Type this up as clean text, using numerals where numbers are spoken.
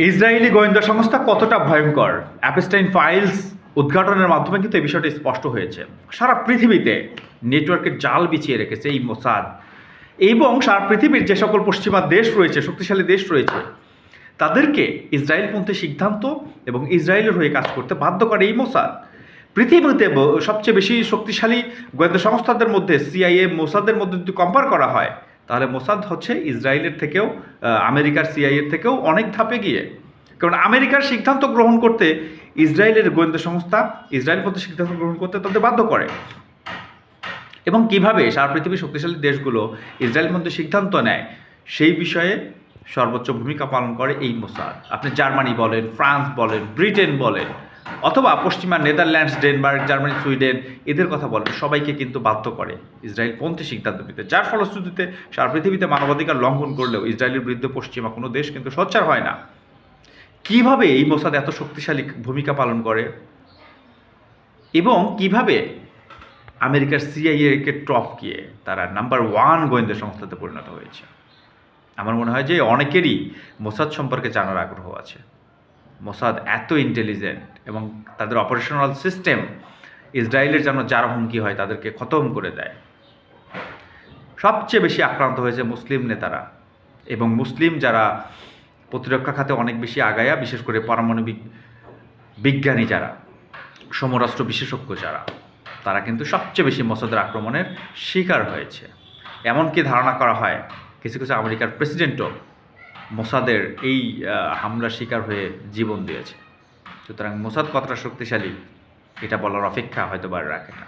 Israeli গোয়েন্দা সংস্থা কতটা ভয়ঙ্কর, অ্যাপস্টাইন ফাইলস উদ্ঘাটনের মাধ্যমে কিন্তু এই বিষয়টি স্পষ্ট হয়েছে। সারা পৃথিবীতে নেটওয়ার্কের জাল বিছিয়ে রেখেছে এই মোসাদ, এবং সারা পৃথিবীর যে সকল পশ্চিমা দেশ রয়েছে, শক্তিশালী দেশ রয়েছে, তাদেরকে ইসরায়েলপন্থী সিদ্ধান্ত এবং ইসরায়েলের হয়ে কাজ করতে বাধ্য করে এই মোসাদ। পৃথিবীতে সবচেয়ে বেশি শক্তিশালী গোয়েন্দা সংস্থাদের মধ্যে সিআইএ, মোসাদের মধ্যে যদি কম্পেয়ার করা হয়, তাহলে মোসাদ হচ্ছে ইসরায়েলের থেকেও, আমেরিকার সিআইএর থেকেও অনেক ধাপে গিয়ে। কারণ আমেরিকার সিদ্ধান্ত গ্রহণ করতে ইসরায়েলের গোয়েন্দা সংস্থা ইসরায়েলপন্থী সিদ্ধান্ত গ্রহণ করতে তাদের বাধ্য করে। এবং কিভাবে সারা পৃথিবীর শক্তিশালী দেশগুলো ইসরায়েলপন্থী সিদ্ধান্ত নেয় সেই বিষয়ে সর্বোচ্চ ভূমিকা পালন করে এই মোসাদ। আপনি জার্মানি বলেন, ফ্রান্স বলেন, ব্রিটেন বলেন, অথবা পশ্চিমা নেদারল্যান্ডস, ডেনমার্ক, জার্মানি, সুইডেন, এদের কথা বলেন, সবাইকে কিন্তু বাধ্য করে ইসরায়েলপন্থী সিদ্ধান্ত নিতে। যার ফলশ্রুতিতে সারা পৃথিবীতে মানবাধিকার লঙ্ঘন করলেও ইসরায়েলের বিরুদ্ধে পশ্চিমা কোনো দেশ কিন্তু সোচ্চার হয় না। কিভাবে এই মোসাদ এত শক্তিশালী ভূমিকা পালন করে এবং কিভাবে আমেরিকার সিআইএকে টপকিয়ে তারা নাম্বার 1 গোয়েন্দা সংস্থাতে পরিণত হয়েছে। আমার মনে হয় যে অনেকেরই মোসাদ সম্পর্কে জানার আগ্রহ আছে। মোসাদ এত ইন্টেলিজেন্ট এবং তাদের অপারেশনাল সিস্টেম ইসরায়েলের যেন যারা হুমকি হয় তাদেরকে খতম করে দেয়। সবচেয়ে বেশি আক্রান্ত হয়েছে মুসলিম নেতারা এবং মুসলিম যারা প্রতিরক্ষা খাতে অনেক বেশি আগায়া, বিশেষ করে পারমাণবিক বিজ্ঞানী যারা, সমরাষ্ট্র বিশেষজ্ঞ যারা, তারা কিন্তু সবচেয়ে বেশি মোসাদের আক্রমণের শিকার হয়েছে। এমনকি ধারণা করা হয় কিছু কিছু আমেরিকার প্রেসিডেন্টও মোসাদের এই হামলার শিকার হয়ে জীবন দিয়েছে। সুতরাং মোসাদ কতটা শক্তিশালী এটা বলার অপেক্ষা হয়তো বা রাখে না।